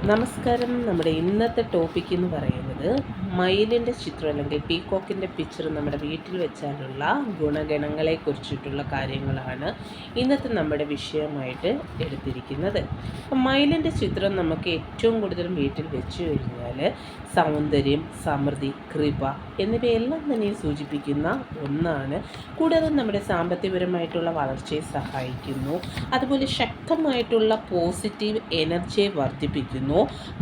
നമസ്കാരം. നമ്മുടെ ഇന്നത്തെ ടോപ്പിക് എന്ന് പറയുന്നത് മയിലിൻ്റെ ചിത്രം അല്ലെങ്കിൽ പീകോക്കിൻ്റെ പിക്ചർ നമ്മുടെ വീട്ടിൽ വെച്ചാലുള്ള ഗുണഗണങ്ങളെ കുറിച്ചിട്ടുള്ള കാര്യങ്ങളാണ് ഇന്നത്തെ നമ്മുടെ വിഷയമായിട്ട് എടുത്തിരിക്കുന്നത്. അപ്പം മയിലിൻ്റെ ചിത്രം നമുക്ക് ഏറ്റവും കൂടുതലും വീട്ടിൽ വെച്ച് കഴിഞ്ഞാൽ സൗന്ദര്യം, സമൃദ്ധി, കൃപ എന്നിവയെല്ലാം തന്നെ സൂചിപ്പിക്കുന്ന ഒന്നാണ്. കൂടാതെ നമ്മുടെ സാമ്പത്തികപരമായിട്ടുള്ള വളർച്ചയെ സഹായിക്കുന്നു. അതുപോലെ ശക്തമായിട്ടുള്ള പോസിറ്റീവ് എനർജിയെ വർദ്ധിപ്പിക്കുന്നു,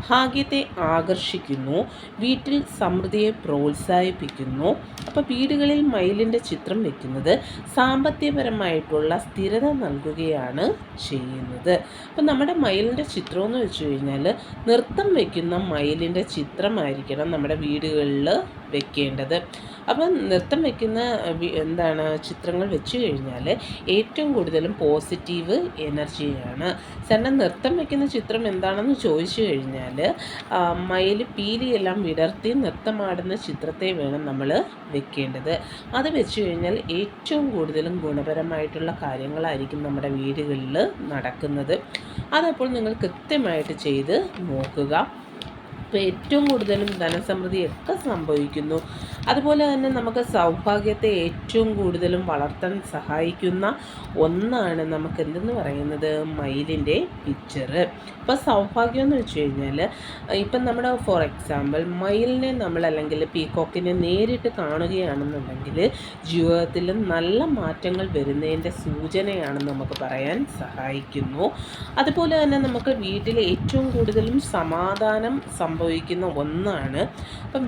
ഭാഗ്യത്തെ ആകർഷിക്കുന്നു, വീട്ടിൽ സമൃദ്ധിയെ പ്രോത്സാഹിപ്പിക്കുന്നു. അപ്പോൾ വീടുകളിൽ മയിലിൻ്റെ ചിത്രം വെക്കുന്നത് സാമ്പത്തികപരമായിട്ടുള്ള സ്ഥിരത നൽകുകയാണ് ചെയ്യുന്നത്. അപ്പോൾ നമ്മുടെ മയിലിൻ്റെ ചിത്രം എന്ന് വെച്ച് കഴിഞ്ഞാൽ നൃത്തം വയ്ക്കുന്ന മയിലിൻ്റെ ചിത്രമായിരിക്കണം നമ്മുടെ വീടുകളിൽ വെക്കേണ്ടത്. അപ്പം നൃത്തം വയ്ക്കുന്ന ചിത്രങ്ങൾ വെച്ച് കഴിഞ്ഞാൽ ഏറ്റവും കൂടുതലും പോസിറ്റീവ് എനർജിയാണ്. കാരണം നൃത്തം വയ്ക്കുന്ന ചിത്രം എന്താണെന്ന് ചോദിച്ചു കഴിഞ്ഞാൽ മയിൽ പീലിയെല്ലാം വിടർത്തി നൃത്തമാടുന്ന ചിത്രത്തെ വേണം നമ്മൾ വെക്കേണ്ടത്. അത് വെച്ച് കഴിഞ്ഞാൽ ഏറ്റവും കൂടുതലും ഗുണപരമായിട്ടുള്ള കാര്യങ്ങളായിരിക്കും നമ്മുടെ വീടുകളിൽ നടക്കുന്നത്. അതപ്പോൾ നിങ്ങൾ കൃത്യമായിട്ട് ചെയ്ത് നോക്കുക. ഇപ്പോൾ ഏറ്റവും കൂടുതലും ധനസമൃദ്ധിയൊക്കെ സംഭവിക്കുന്നു. അതുപോലെ തന്നെ നമുക്ക് സൗഭാഗ്യത്തെ ഏറ്റവും കൂടുതലും വളർത്താൻ സഹായിക്കുന്ന ഒന്നാണ് നമുക്ക് എന്തെന്ന് പറയുന്നത് മയിലിൻ്റെ പിക്ചർ. ഇപ്പോൾ സൗഭാഗ്യം എന്ന് വെച്ച് കഴിഞ്ഞാൽ ഇപ്പം നമ്മുടെ ഫോർ എക്സാമ്പിൾ മയിലിനെ നമ്മൾ അല്ലെങ്കിൽ പീകോക്കിനെ നേരിട്ട് കാണുകയാണെന്നുണ്ടെങ്കിൽ ജീവിതത്തിൽ നല്ല മാറ്റങ്ങൾ വരുന്നതിൻ്റെ സൂചനയാണെന്ന് നമുക്ക് പറയാൻ സഹായിക്കുന്നു. അതുപോലെ തന്നെ നമുക്ക് വീട്ടിൽ ഏറ്റവും കൂടുതലും സമാധാനം സംഭവിക്കുന്ന ഒന്നാണ്. അപ്പം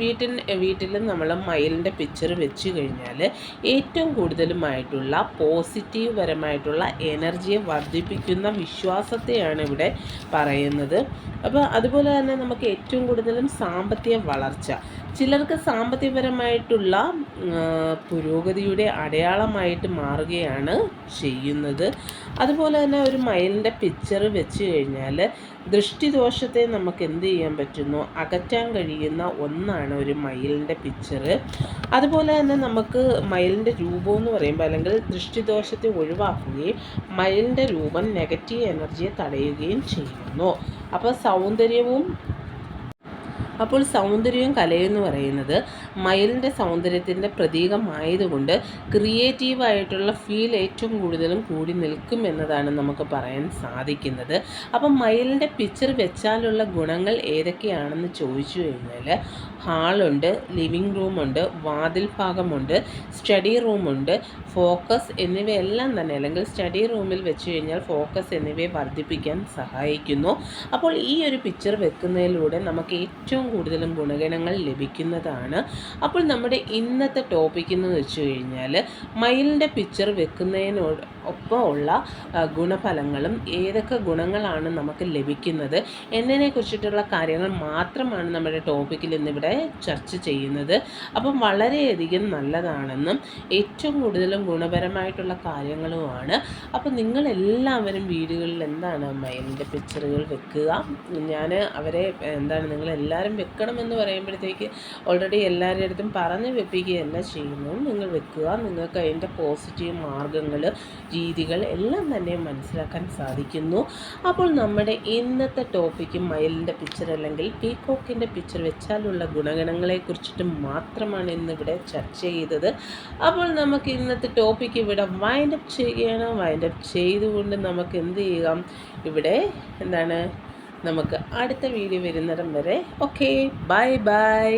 വീട്ടിൽ നമ്മൾ മയിലിൻ്റെ പിക്ചർ വെച്ച് കഴിഞ്ഞാൽ ഏറ്റവും കൂടുതലുമായിട്ടുള്ള പോസിറ്റീവ് പരമായിട്ടുള്ള എനർജിയെ വർദ്ധിപ്പിക്കുന്ന വിശ്വാസത്തെയാണ് ഇവിടെ പറയുന്നത്. അപ്പോൾ അതുപോലെ തന്നെ നമുക്ക് ഏറ്റവും കൂടുതലും സാമ്പത്തിക വളർച്ച, ചിലർക്ക് സാമ്പത്തികപരമായിട്ടുള്ള പുരോഗതിയുടെ അടയാളമായിട്ട് മാറുകയാണ് ചെയ്യുന്നത്. അതുപോലെ തന്നെ ഒരു മയിലിൻ്റെ പിക്ചർ വെച്ച് കഴിഞ്ഞാൽ ദൃഷ്ടിദോഷത്തെ നമുക്ക് എന്ത് ചെയ്യാൻ പറ്റുന്നു, അകറ്റാൻ കഴിയുന്ന ഒന്നാണ് ഒരു മയിലിൻ്റെ പിക്ചർ. അതുപോലെ തന്നെ നമുക്ക് മയിലിൻ്റെ രൂപം എന്ന് പറയുമ്പോൾ അല്ലെങ്കിൽ ദൃഷ്ടിദോഷത്തെ ഒഴിവാക്കുകയും മയിലിൻ്റെ രൂപം നെഗറ്റീവ് എനർജിയെ തടയുകയും ചെയ്യുന്നു. അപ്പോൾ സൗന്ദര്യവും കലയെന്ന് പറയുന്നത് മയിലിൻ്റെ സൗന്ദര്യത്തിൻ്റെ പ്രതീകമായതുകൊണ്ട് ക്രിയേറ്റീവായിട്ടുള്ള ഫീൽ ഏറ്റവും കൂടുതലും കൂടി നിൽക്കും എന്നതാണ് നമുക്ക് പറയാൻ സാധിക്കുന്നത്. അപ്പം മയിലിൻ്റെ പിക്ചർ വെച്ചാലുള്ള ഗുണങ്ങൾ ഏതൊക്കെയാണെന്ന് ചോദിച്ചു കഴിഞ്ഞാൽ ഹാളുണ്ട്, ലിവിങ് റൂമുണ്ട്, വാതിൽ ഭാഗമുണ്ട്, സ്റ്റഡി റൂമുണ്ട്, ഫോക്കസ് എന്നിവയെല്ലാം തന്നെ അല്ലെങ്കിൽ സ്റ്റഡി റൂമിൽ വെച്ച് കഴിഞ്ഞാൽ ഫോക്കസ് എന്നിവയെ വർദ്ധിപ്പിക്കാൻ സഹായിക്കുന്നു. അപ്പോൾ ഈ ഒരു പിക്ചർ വെക്കുന്നതിലൂടെ നമുക്ക് ഏറ്റവും കൂടുതലും ഗുണഗണങ്ങൾ ലഭിക്കുന്നതാണ്. അപ്പോൾ നമ്മുടെ ഇന്നത്തെ ടോപ്പിക് എന്ന് വെച്ച് കഴിഞ്ഞാൽ മയിലിൻ്റെ പിക്ചർ വെക്കുന്നതിനോട് ഒപ്പമുള്ള ഗുണഫലങ്ങളും ഏതൊക്കെ ഗുണങ്ങളാണ് നമുക്ക് ലഭിക്കുന്നത് എന്നതിനെക്കുറിച്ചിട്ടുള്ള കാര്യങ്ങൾ മാത്രമാണ് നമ്മുടെ ടോപ്പിക്കിൽ ഇന്നിവിടെ ചർച്ച ചെയ്യുന്നത്. അപ്പം വളരെയധികം നല്ലതാണെന്നും ഏറ്റവും കൂടുതലും ഗുണപരമായിട്ടുള്ള കാര്യങ്ങളുമാണ്. അപ്പം നിങ്ങളെല്ലാവരും വീടുകളിൽ മയിലിൻ്റെ പിക്ചറുകൾ വെക്കുക. ഞാൻ അവരെ നിങ്ങളെല്ലാവരും വെക്കണമെന്ന് പറയുമ്പോഴത്തേക്ക് ഓൾറെഡി എല്ലാവരുടെ അടുത്തും പറഞ്ഞ് വെപ്പിക്കുകയല്ല ചെയ്യുന്നു. നിങ്ങൾ വെക്കുക. നിങ്ങൾക്ക് അതിൻ്റെ പോസിറ്റീവ് മാർഗങ്ങൾ, രീതികൾ എല്ലാം തന്നെ മനസ്സിലാക്കാൻ സാധിക്കുന്നു. അപ്പോൾ നമ്മുടെ ഇന്നത്തെ ടോപ്പിക്ക് മയിലിൻ്റെ പിക്ചർ അല്ലെങ്കിൽ പീകോക്കിൻ്റെ പിക്ചർ വെച്ചാലുള്ള ഗുണഗണങ്ങളെ കുറിച്ചിട്ട് മാത്രമാണ് ഇന്നിവിടെ ചർച്ച ചെയ്തത്. അപ്പോൾ നമുക്ക് ഇന്നത്തെ ടോപ്പിക്ക് ഇവിടെ വൈൻഡപ്പ് ചെയ്യുകയാണ്. വൈൻഡപ്പ് ചെയ്തുകൊണ്ട് നമുക്ക് എന്ത് ചെയ്യാം, ഇവിടെ നമുക്ക് അടുത്ത വീഡിയോ വരുന്നിടം വരെ ഓക്കെ, ബൈ ബൈ.